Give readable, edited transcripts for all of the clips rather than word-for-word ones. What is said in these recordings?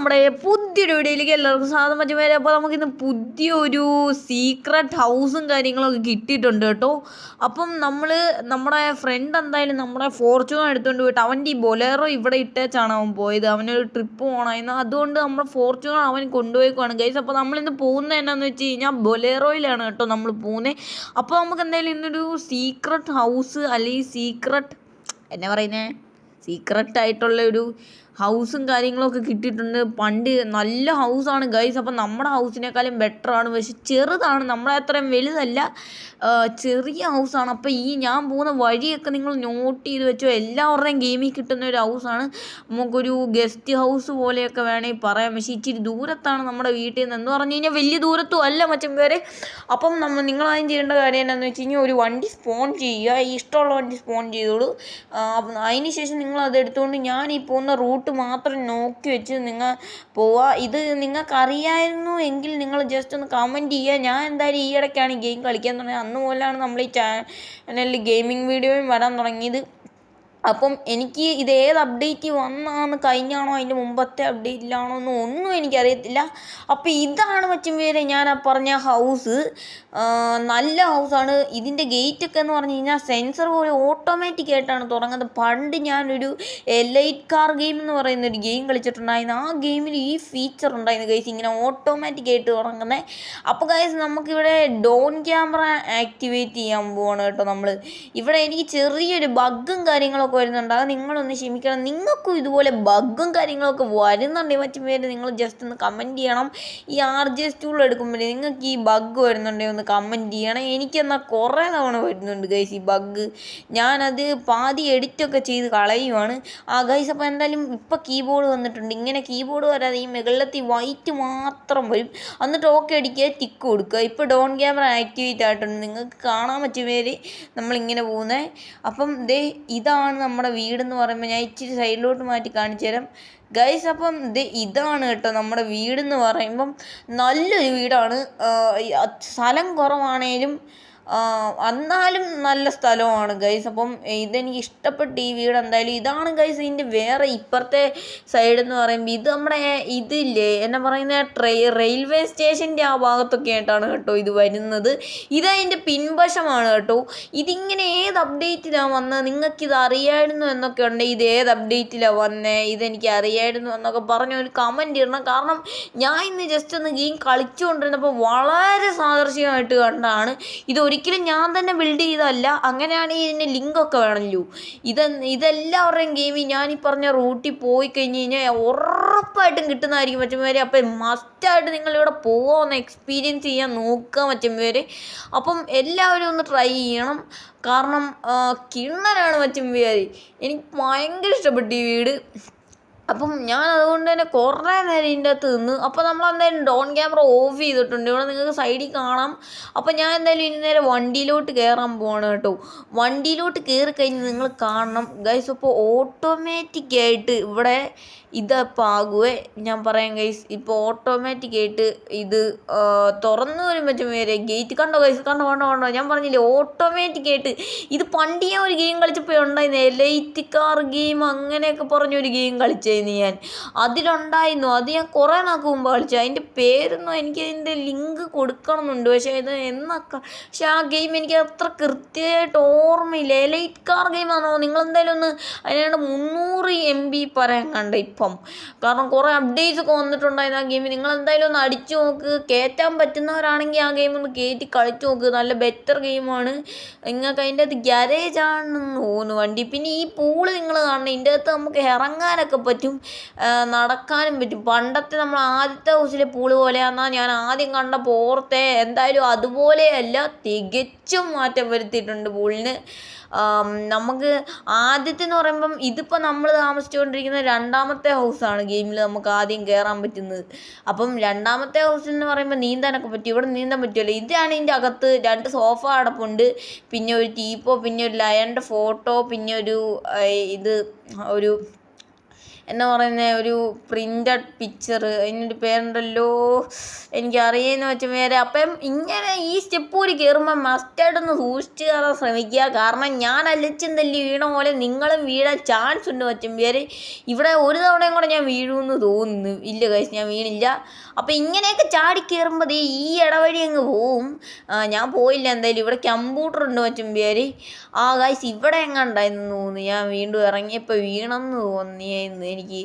നമ്മുടെ പുതിയൊരു വീഡിയോയിലേക്ക് എല്ലാവർക്കും സ്വാഗതം പറ്റുമ്പോൾ അപ്പോൾ നമുക്കിന്ന് പുതിയൊരു സീക്രട്ട് ഹൗസും കാര്യങ്ങളൊക്കെ കിട്ടിയിട്ടുണ്ട് കേട്ടോ. അപ്പം നമ്മുടെ ഫ്രണ്ട് എന്തായാലും നമ്മുടെ ഫോർച്യൂണർ എടുത്തുകൊണ്ട് പോയിട്ട് അവൻ്റെ ഈ ബൊലേറോ ഇവിടെ ഇട്ടേച്ചാണ് അവൻ പോയത്. അവനൊരു ട്രിപ്പ് പോകണമായിരുന്നു, അതുകൊണ്ട് നമ്മുടെ ഫോർച്യൂണർ അവൻ കൊണ്ടുപോയിക്കുവാണ് ഗൈസ്. അപ്പോൾ നമ്മളിന്ന് പോകുന്നത് എന്നാന്ന് വെച്ച് കഴിഞ്ഞാൽ ബൊലേറോയിലാണ് കേട്ടോ നമ്മൾ പോകുന്നത്. അപ്പോൾ നമുക്ക് എന്തായാലും ഇന്നൊരു സീക്രട്ട് ഹൗസ് അല്ലെങ്കിൽ എന്നാ പറയുന്നത് സീക്രട്ടായിട്ടുള്ള ഒരു ഹൗസും കാര്യങ്ങളൊക്കെ കിട്ടിയിട്ടുണ്ട്. പണ്ട് നല്ല ഹൗസാണ് ഗൈസ്. അപ്പം നമ്മുടെ ഹൗസിനേക്കാളും ബെറ്ററാണ്, പക്ഷെ ചെറുതാണ്, നമ്മളെ അത്രയും വലുതല്ല, ചെറിയ ഹൗസാണ്. അപ്പോൾ ഈ ഞാൻ പോകുന്ന വഴിയൊക്കെ നിങ്ങൾ നോട്ട് ചെയ്ത് വെച്ചോ, എല്ലാവരുടെയും ഗെയിമിൽ കിട്ടുന്ന ഒരു ഹൗസാണ്. നമുക്കൊരു ഗസ്റ്റ് ഹൗസ് പോലെയൊക്കെ വേണമെങ്കിൽ പറയാം, പക്ഷേ ഇച്ചിരി ദൂരത്താണ് നമ്മുടെ വീട്ടിൽ നിന്ന്. എന്ന് പറഞ്ഞു കഴിഞ്ഞാൽ വലിയ ദൂരത്തും അല്ല മച്ചം പേരെ. അപ്പം നിങ്ങളാദ്യം ചെയ്യേണ്ട കാര്യം എന്താണെന്ന് വെച്ച് കഴിഞ്ഞാൽ ഒരു വണ്ടി സ്പോൺ ചെയ്യുക, ഇഷ്ടമുള്ള വണ്ടി സ്പോൺ ചെയ്തോളൂ. അതിന് ശേഷം നിങ്ങൾ അതെടുത്തുകൊണ്ട് ഞാൻ ഈ പോകുന്ന റൂട്ട് മാത്രം നോക്കി വെച്ച് നിങ്ങൾ പോവുക. ഇത് നിങ്ങൾക്ക് അറിയായിരുന്നു എങ്കിൽ നിങ്ങൾ ജസ്റ്റ് ഒന്ന് കമൻറ്റ് ചെയ്യുക. ഞാൻ എന്തായാലും ഈ ഇടയ്ക്കാണ് ഈ ഗെയിം കളിക്കാൻ തുടങ്ങിയത്, അന്ന് മുതലാണ് നമ്മൾ ഈ ചാനലിൽ ഗെയിമിംഗ് വീഡിയോയും വരാൻ തുടങ്ങിയത്. അപ്പം എനിക്ക് ഇത് ഏത് അപ്ഡേറ്റ് വന്നാന്ന്, കഴിഞ്ഞാണോ അതിൻ്റെ മുമ്പത്തെ അപ്ഡേറ്റിലാണോ ഒന്നും എനിക്കറിയത്തില്ല. അപ്പോൾ ഇതാണ് മച്ചും പേര് ഞാൻ പറഞ്ഞ ഹൗസ്. നല്ല ഹൗസാണ്. ഇതിൻ്റെ ഗേറ്റൊക്കെ എന്ന് പറഞ്ഞു കഴിഞ്ഞാൽ സെൻസർ പോലെ ഓട്ടോമാറ്റിക് ആയിട്ടാണ് തുടങ്ങുന്നത്. പണ്ട് ഞാനൊരു എലൈറ്റ് കാർ ഗെയിം എന്ന് പറയുന്ന ഒരു ഗെയിം കളിച്ചിട്ടുണ്ടായിരുന്നു. ആ ഗെയിമിൽ ഈ ഫീച്ചർ ഉണ്ടായിരുന്നു ഗൈസ്, ഇങ്ങനെ ഓട്ടോമാറ്റിക് ആയിട്ട് തുടങ്ങുന്നത്. അപ്പോൾ ഗൈസ് നമുക്കിവിടെ ഡോൺ ക്യാമറ ആക്ടിവേറ്റ് ചെയ്യാൻ പോവാണ് കേട്ടോ നമ്മൾ. ഇവിടെ എനിക്ക് ചെറിയൊരു ബഗ്ഗും കാര്യങ്ങളൊക്കെ വരുന്നുണ്ട്, അത് നിങ്ങളൊന്ന് ക്ഷമിക്കണം. നിങ്ങൾക്കും ഇതുപോലെ ബഗ്ഗും കാര്യങ്ങളൊക്കെ വരുന്നുണ്ടെങ്കിൽ മറ്റും പേര് നിങ്ങൾ ജസ്റ്റ് ഒന്ന് കമൻറ്റ് ചെയ്യണം. ഈ RGS ടൂൾ എടുക്കുമ്പോഴേ നിങ്ങൾക്ക് ഈ ബഗ്ഗ് വരുന്നുണ്ടെങ്കിൽ ഒന്ന് കമൻറ്റ് ചെയ്യണം. എനിക്കെന്നാൽ കുറേ തവണ വരുന്നുണ്ട് ഗൈസ് ഈ ബഗ്ഗ്. ഞാനത് പാതി എഡിറ്റൊക്കെ ചെയ്ത് കളയുവാണ് ഗൈസ്. അപ്പോൾ എന്തായാലും ഇപ്പോൾ കീബോർഡ് വന്നിട്ടുണ്ട്. ഇങ്ങനെ കീബോർഡ് വരാതെ ഈ മുകളിലത്തെ വൈറ്റ് മാത്രം വരും, എന്നിട്ട് ഓക്കെ അടിക്കുക, ടിക്ക് കൊടുക്കുക. ഇപ്പോൾ ഡോൺ ക്യാമറ ആക്ടിവേറ്റ് ആയിട്ടുണ്ട്, നിങ്ങൾക്ക് കാണാൻ പറ്റും പേര് നമ്മളിങ്ങനെ പോകുന്നത്. അപ്പം ഇതാണ് നമ്മുടെ വീടെന്ന് പറയുമ്പോൾ ഞാൻ ഇച്ചിരി സൈഡിലോട്ട് മാറ്റി കാണിച്ചു തരാം ഗൈസ്. അപ്പം ഇതാണ് കേട്ടോ നമ്മുടെ വീടെന്ന് പറയുമ്പം നല്ലൊരു വീടാണ്. സ്ഥലം കുറവാണേലും എന്നാലും നല്ല സ്ഥലമാണ് ഗൈസ്. അപ്പം ഇതെനിക്ക് ഇഷ്ടപ്പെട്ട ഈ വീട് എന്തായാലും. ഇതാണ് ഗൈസ് ഇതിൻ്റെ വേറെ ഇപ്പുറത്തെ സൈഡ് എന്ന് പറയുമ്പോൾ ഇത് നമ്മുടെ ഇതില്ലേ എന്നാ പറയുന്നത് റെയിൽവേ സ്റ്റേഷൻ്റെ ആ ഭാഗത്തൊക്കെ ആയിട്ടാണ് കേട്ടോ ഇത് വരുന്നത്. ഇതതിൻ്റെ പിൻവശമാണ് കേട്ടോ. ഇതിങ്ങനെ ഏത് അപ്ഡേറ്റിലാണ് വന്നത്, നിങ്ങൾക്കിത് അറിയായിരുന്നു എന്നൊക്കെ ഉണ്ടെങ്കിൽ ഇത് ഏത് അപ്ഡേറ്റിലാണ് വന്നത്, ഇതെനിക്ക് അറിയായിരുന്നു എന്നൊക്കെ പറഞ്ഞ ഒരു കമൻറ്റ് ഇടണം. കാരണം ഞാൻ ഇന്ന് ജസ്റ്റ് ഒന്ന് ഗെയിം കളിച്ചുകൊണ്ടിരുന്നപ്പോൾ വളരെ സാദൃശ്യമായിട്ട് കണ്ടാണ്. ഇതൊരിക്കലും ഞാൻ തന്നെ ബിൽഡ് ചെയ്തതല്ല. അങ്ങനെയാണെങ്കിൽ ഇതിൻ്റെ ലിങ്കൊക്കെ വേണമല്ലോ. ഇതെല്ലാവരുടെയും ഗെയിമിൽ ഞാൻ ഈ പറഞ്ഞ റൂട്ടിൽ പോയി കഴിഞ്ഞ് കഴിഞ്ഞാൽ ഉറപ്പായിട്ടും കിട്ടുന്നതായിരിക്കും മറ്റും പേര്. അപ്പം മസ്റ്റായിട്ട് നിങ്ങളിവിടെ പോകുമെന്ന് എക്സ്പീരിയൻസ് ചെയ്യാൻ നോക്കുക മറ്റും പേര്. അപ്പം എല്ലാവരും ഒന്ന് ട്രൈ ചെയ്യണം, കാരണം കിണ്ണനാണ് മറ്റും പേര്. എനിക്ക് ഭയങ്കര ഇഷ്ടപ്പെട്ടു ഈ വീട്. അപ്പം ഞാൻ അതുകൊണ്ട് തന്നെ കുറേ നേരം ഇതിൻ്റെ അകത്ത് നിന്ന്. അപ്പോൾ നമ്മളെന്തായാലും ഡോൺ ക്യാമറ ഓഫ് ചെയ്തിട്ടുണ്ട്, ഇവിടെ നിങ്ങൾക്ക് സൈഡിൽ കാണാം. അപ്പോൾ ഞാൻ എന്തായാലും ഇനി നേരെ വണ്ടിയിലോട്ട് കയറാൻ പോവാണ് കേട്ടോ. വണ്ടിയിലോട്ട് കയറി കഴിഞ്ഞ് നിങ്ങൾ കാണണം ഗൈസ്. അപ്പോൾ ഓട്ടോമാറ്റിക്കായിട്ട് ഇവിടെ ഇതപ്പോൾ ആകുവേ ഞാൻ പറയാം ഗൈസ്. ഇപ്പോൾ ഓട്ടോമാറ്റിക്കായിട്ട് ഇത് തുറന്നു വരും പറ്റും വരെ ഗേറ്റ്. കണ്ടോ ഗൈസ്, കണ്ടോ ഞാൻ പറഞ്ഞില്ലേ ഓട്ടോമാറ്റിക്കായിട്ട്. ഇത് പണ്ട് ഞാൻ ഒരു ഗെയിം കളിച്ചപ്പോൾ ഉണ്ടായിരുന്നു, എലൈറ്റ് കാർ ഗെയിം അങ്ങനെയൊക്കെ പറഞ്ഞൊരു ഗെയിം കളിച്ചായിരുന്നു ഞാൻ. അതിലുണ്ടായിരുന്നു, അത് ഞാൻ കുറേ നാൾക്ക് മുമ്പ് കളിച്ചു. അതിൻ്റെ പേരൊന്നും എനിക്ക് അതിൻ്റെ ലിങ്ക് കൊടുക്കണമെന്നുണ്ട്, പക്ഷേ ഇത് പക്ഷെ ആ ഗെയിം എനിക്ക് അത്ര കൃത്യമായിട്ട് ഓർമ്മയില്ല. എലൈറ്റ് കാർ ഗെയിമാണോ നിങ്ങളെന്തായാലും ഒന്ന് അതിനാണ്ട് 300 MB പറയാൻ കണ്ട ഇപ്പം. കാരണം കുറേ അപ്ഡേറ്റ്സ് ഒക്കെ വന്നിട്ടുണ്ടായിരുന്നു ആ ഗെയിമിൽ. നിങ്ങൾ എന്തായാലും ഒന്ന് അടിച്ചു നോക്ക്, കയറ്റാൻ പറ്റുന്നവരാണെങ്കിൽ ആ ഗെയിം ഒന്ന് കയറ്റി കളിച്ചു നോക്ക്. നല്ല ബെറ്റർ ഗെയിമാണ്. നിങ്ങൾക്ക് അതിൻ്റെ അകത്ത് ഗ്യാരേജ് ആണെന്ന് തോന്നുന്നു വണ്ടി. പിന്നെ ഈ പൂള് നിങ്ങൾ കാണണം, ഇതിൻ്റെ അകത്ത് നമുക്ക് ഇറങ്ങാനൊക്കെ പറ്റും, നടക്കാനും പറ്റും. പണ്ടത്തെ നമ്മൾ ആദ്യത്തെ ഹൗസിലെ പൂള് പോലെയാണെന്നാണ് ഞാൻ ആദ്യം കണ്ടപ്പോൾ ഓർത്തേ. എന്തായാലും അതുപോലെയല്ല, തികച്ചും മാറ്റം വരുത്തിയിട്ടുണ്ട് പൂളിന്. നമുക്ക് ആദ്യത്തെ എന്ന് പറയുമ്പം ഇതിപ്പോൾ നമ്മൾ താമസിച്ചുകൊണ്ടിരിക്കുന്ന രണ്ടാമത്തെ ഹൗസാണ് ഗെയിമിൽ നമുക്ക് ആദ്യം കയറാൻ പറ്റുന്നത്. അപ്പം രണ്ടാമത്തെ ഹൗസിൽ എന്ന് പറയുമ്പോൾ നീന്താനൊക്കെ പറ്റും, ഇവിടെ നീന്താൻ പറ്റുമല്ലോ. ഇതാണ് ഇതിൻ്റെ അകത്ത് 2 സോഫ അടപ്പുണ്ട്, പിന്നെ ഒരു ടീപ്പോ, പിന്നെ ഒരു ലയണിൻ്റെ ഫോട്ടോ, പിന്നെ ഒരു എന്നാ പറയുന്നത് ഒരു പ്രിൻ്റഡ് പിക്ചർ, അതിനൊരു പേരുണ്ടല്ലോ, എനിക്കറിയുന്ന വെച്ച പേര്. അപ്പം ഇങ്ങനെ ഈ സ്റ്റെപ്പ് കൂടി കയറുമ്പോൾ മസ്റ്റായിട്ടൊന്ന് സൂക്ഷിച്ച് കയറാൻ ശ്രമിക്കുക. കാരണം ഞാൻ അലച്ചും തല്ലി വീണ പോലെ നിങ്ങളും വീഴാൻ ചാൻസ് ഉണ്ട് വച്ചും പേര്. ഇവിടെ ഒരു തവണയും കൂടെ ഞാൻ വീഴുമെന്ന് തോന്നുന്നു. ഇല്ല ഗൈസ്, ഞാൻ വീണില്ല. അപ്പം ഇങ്ങനെയൊക്കെ ചാടി കയറുമ്പോൾ ഈ ഇടവഴി അങ്ങ് പോവും. ഞാൻ പോയില്ല എന്തായാലും. ഇവിടെ കമ്പ്യൂട്ടർ ഉണ്ട് വച്ചും പേര്. ഗൈസ് ഇവിടെ എങ്ങാണ്ടായിരുന്നു തോന്നുന്നു. ഞാൻ വീണ്ടും ഇറങ്ങിയപ്പോൾ വീണെന്ന് തോന്നിയായിരുന്നു എനിക്ക്.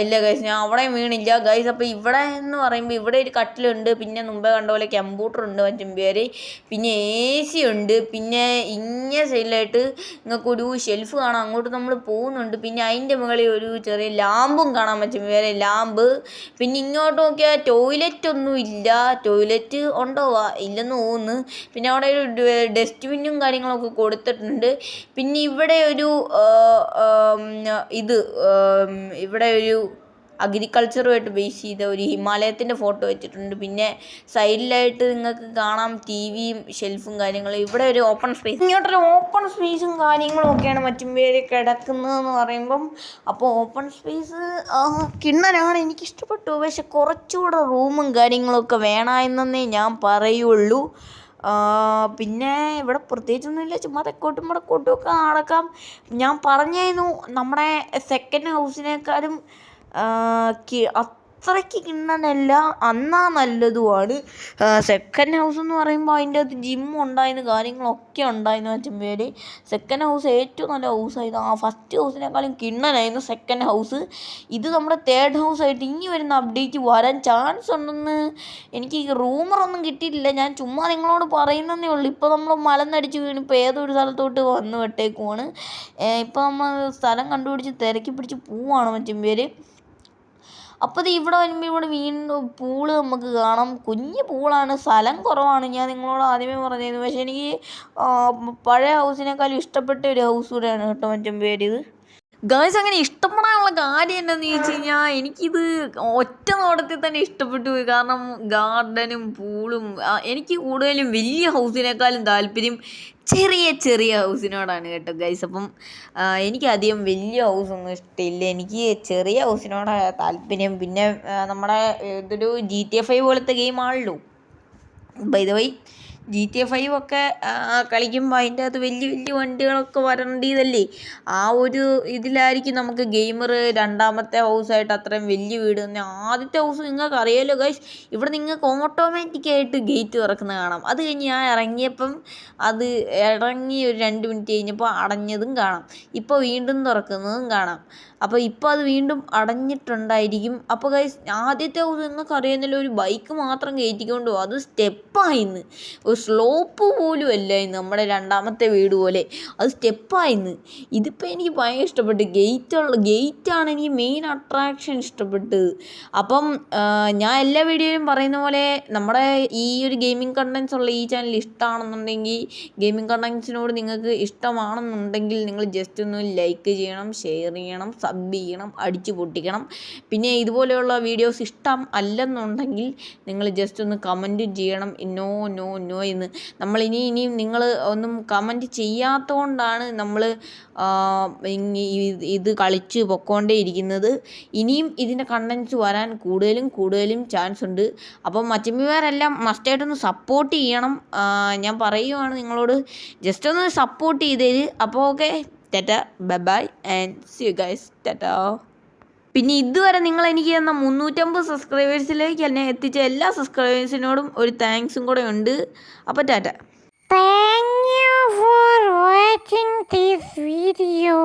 ഇല്ല ഗൈസ്, ഞാൻ അവിടെയും വീണില്ല ഗൈസ്. അപ്പോൾ ഇവിടെ എന്ന് പറയുമ്പോൾ ഇവിടെ ഒരു കട്ടിലുണ്ട്, പിന്നെ മുമ്പേ കണ്ട പോലെ കമ്പ്യൂട്ടർ ഉണ്ട് മറ്റും പേര്, പിന്നെ AC ഉണ്ട്, പിന്നെ ഇങ്ങേ സൈഡിലായിട്ട് നിങ്ങൾക്കൊരു ഷെൽഫ് കാണാം, അങ്ങോട്ട് നമ്മൾ പോകുന്നുണ്ട്. പിന്നെ അതിൻ്റെ മുകളിൽ ഒരു ചെറിയ ലാമ്പും കാണാൻ പറ്റും, വേറെ ലാമ്പ്. പിന്നെ ഇങ്ങോട്ട് നോക്കിയാൽ ടോയ്ലറ്റ് ഒന്നും ഇല്ല. ടോയ്ലറ്റ് ഉണ്ടോ ഇല്ലെന്ന് തോന്നുന്നു. പിന്നെ അവിടെ ഒരു ഡസ്റ്റ്ബിന്നും കാര്യങ്ങളൊക്കെ കൊടുത്തിട്ടുണ്ട്. പിന്നെ ഇവിടെ ഒരു ഇവിടെ ഒരു അഗ്രികൾച്ചറുമായിട്ട് ബേസ് ചെയ്ത ഒരു ഹിമാലയത്തിൻ്റെ ഫോട്ടോ വെച്ചിട്ടുണ്ട്. പിന്നെ സൈഡിലായിട്ട് നിങ്ങൾക്ക് കാണാം TVയും ഷെൽഫും കാര്യങ്ങളും. ഇവിടെ ഒരു ഓപ്പൺ സ്പേസ്, ഇങ്ങോട്ടൊരു ഓപ്പൺ സ്പേസും കാര്യങ്ങളും ഒക്കെയാണ് മറ്റും പേര് കിടക്കുന്നതെന്ന് പറയുമ്പം. അപ്പോൾ ഓപ്പൺ സ്പേസ് കിണ്ണനാണ്, എനിക്കിഷ്ടപ്പെട്ടു. പക്ഷെ കുറച്ചുകൂടെ റൂമും കാര്യങ്ങളൊക്കെ വേണമെന്നേ ഞാൻ പറയുള്ളൂ. പിന്നെ ഇവിടെ പ്രത്യേകിച്ചൊന്നുമില്ല, ചുമ്മാ തെക്കോട്ടും വടക്കോട്ടും ഒക്കെ നടക്കാം. ഞാൻ പറഞ്ഞായിരുന്നു നമ്മുടെ സെക്കൻഡ് ഹൗസിനേക്കാളും അത്രയ്ക്ക് കിണ്ണനല്ല, എന്നാ നല്ലതുമാണ്. സെക്കൻഡ് ഹൗസ് എന്ന് പറയുമ്പോൾ അതിൻ്റെ അകത്ത് ജിം ഉണ്ടായിരുന്നു, കാര്യങ്ങളൊക്കെ ഉണ്ടായിരുന്നു വെച്ചും പേര്. സെക്കൻഡ് ഹൗസ് ഏറ്റവും നല്ല ഹൗസായിരുന്നു. ഫസ്റ്റ് ഹൗസിനേക്കാളും കിണ്ണനായിരുന്നു സെക്കൻഡ് ഹൗസ്. ഇത് നമ്മുടെ തേർഡ് ഹൗസായിട്ട് ഇനി വരുന്ന അപ്ഡേറ്റ് വരാൻ ചാൻസ് ഉണ്ടെന്ന് എനിക്ക് റൂമറൊന്നും കിട്ടിയിട്ടില്ല. ഞാൻ ചുമ്മാ നിങ്ങളോട് പറയുന്നതേ ഉള്ളൂ. ഇപ്പോൾ നമ്മൾ മലന്നടിച്ച് വീണ് ഇപ്പോൾ ഏതൊരു സ്ഥലത്തോട്ട് വന്ന് വിട്ടേക്കുവാണ്. ഇപ്പോൾ നമ്മൾ സ്ഥലം കണ്ടുപിടിച്ച് തിരക്കി പിടിച്ച് പോവാണ് മറ്റും പേര്. അപ്പോൾ ഇവിടെ വരുമ്പോൾ ഇവിടെ വീണ്ടും പൂള് നമുക്ക് കാണാം. കുഞ്ഞ് പൂളാണ്, സ്ഥലം കുറവാണ്. ഞാൻ നിങ്ങളോട് ആദ്യമേ പറഞ്ഞിരുന്നു. പക്ഷേ എനിക്ക് പഴയ ഹൗസിനേക്കാളും ഇഷ്ടപ്പെട്ട ഒരു ഹൗസ് കൂടെയാണ് കേട്ടോ മറ്റും പേര് ഇത്. ഗേൾസ് അങ്ങനെ ഇഷ്ടപ്പെടാനുള്ള കാര്യം എന്താണെന്ന് ചോദിച്ചു കഴിഞ്ഞാൽ എനിക്കിത് ഒറ്റ നോട്ടത്തിൽ തന്നെ ഇഷ്ടപ്പെട്ടു പോയി. കാരണം ഗാർഡനും പൂളും, എനിക്ക് കൂടുതലും വലിയ ഹൗസിനേക്കാളും താല്പര്യം ചെറിയ ചെറിയ ഹൗസിനോടാണ് കേട്ടോ ഗൈസ്. അപ്പം എനിക്കധികം വലിയ ഹൗസൊന്നും ഇഷ്ടമില്ല, എനിക്ക് ചെറിയ ഹൗസിനോടാണ് താല്പര്യം. പിന്നെ നമ്മുടെ ഇതൊരു GTA 5 പോലത്തെ ഗെയിമാണല്ലോ. ബൈ ദ വൈ GTA 5 ഒക്കെ കളിക്കുമ്പോൾ അതിൻ്റെ അകത്ത് വലിയ വലിയ വണ്ടികളൊക്കെ വരേണ്ടതല്ലേ. ആ ഒരു ഇതിലായിരിക്കും നമുക്ക് ഗെയിമർ രണ്ടാമത്തെ ഹൗസായിട്ട് അത്രയും വലിയ വീട് തന്നെ. ആദ്യത്തെ ഹൗസ് നിങ്ങൾക്ക് അറിയാമല്ലോ ഗൈസ്, ഇവിടെ നിങ്ങൾക്ക് ഓട്ടോമാറ്റിക്കായിട്ട് ഗേറ്റ് തുറക്കുന്നത് കാണാം. അത് കഴിഞ്ഞ് ഞാൻ ഇറങ്ങിയപ്പം അത് ഇറങ്ങി ഒരു 2 മിനിറ്റ് കഴിഞ്ഞപ്പോൾ അടഞ്ഞതും കാണാം, ഇപ്പോൾ വീണ്ടും തുറക്കുന്നതും കാണാം. അപ്പോൾ ഇപ്പോൾ അത് വീണ്ടും അടഞ്ഞിട്ടുണ്ടായിരിക്കും. അപ്പോൾ ഗൈസ് ആദ്യത്തെ ഹൗസ് നിങ്ങൾക്ക് അറിയുന്നില്ല, ഒരു ബൈക്ക് മാത്രം കയറ്റിക്കൊണ്ട് പോകും. അത് സ്റ്റെപ്പായിന്ന്, ഒരു സ്ലോപ്പ് പോലും അല്ല ഇന്ന് നമ്മുടെ രണ്ടാമത്തെ വീട് പോലെ, അത് സ്റ്റെപ്പായിന്ന്. ഇതിപ്പോൾ എനിക്ക് ഭയങ്കര ഇഷ്ടപ്പെട്ടു. ഗേറ്റാണ് എനിക്ക് മെയിൻ അട്രാക്ഷൻ ഇഷ്ടപ്പെട്ടത്. അപ്പം ഞാൻ എല്ലാ വീഡിയോയിലും പറയുന്ന പോലെ നമ്മുടെ ഈ ഒരു ഗെയിമിംഗ് കണ്ടൻസ് ഉള്ള ഈ ചാനൽ ഇഷ്ടമാണെന്നുണ്ടെങ്കിൽ, ഗെയിമിംഗ് കണ്ടൻസിനോട് നിങ്ങൾക്ക് ഇഷ്ടമാണെന്നുണ്ടെങ്കിൽ നിങ്ങൾ ജസ്റ്റ് ഒന്ന് ലൈക്ക് ചെയ്യണം, ഷെയർ ചെയ്യണം, സബ് ചെയ്യണം, അടിച്ചു പൊട്ടിക്കണം. പിന്നെ ഇതുപോലെയുള്ള വീഡിയോസ് ഇഷ്ടം അല്ലെന്നുണ്ടെങ്കിൽ നിങ്ങൾ ജസ്റ്റ് ഒന്ന് കമൻറ്റും ചെയ്യണം, നോ നോ നോ എന്ന്. ഇനിയും നിങ്ങൾ ഒന്നും കമൻറ്റ് ചെയ്യാത്തതുകൊണ്ടാണ് നമ്മൾ ഇത് കളിച്ച് പൊക്കോണ്ടേ ഇരിക്കുന്നത്. ഇനിയും ഇതിൻ്റെ കണ്ടൻസ് വരാൻ കൂടുതലും ചാൻസ് ഉണ്ട്. അപ്പം മച്ചമ്മിമാരെല്ലാം മസ്റ്റായിട്ടൊന്ന് സപ്പോർട്ട് ചെയ്യണം. ഞാൻ പറയുവാണ് നിങ്ങളോട്, ജസ്റ്റ് ഒന്ന് സപ്പോർട്ട് ചെയ്തേര്. അപ്പോൾ okay, tata, bye bye and see you guys, tata. പിന്നെ ഇതുവരെ നിങ്ങൾ എനിക്ക് തന്ന 350 സബ്സ്ക്രൈബേഴ്സിലേക്ക് എന്നെ എത്തിച്ച എല്ലാ സബ്സ്ക്രൈബേഴ്സിനോടും ഒരു താങ്ക്സും കൂടെ ഉണ്ട്. അപ്പോൾ Tata. Thank you for watching this video.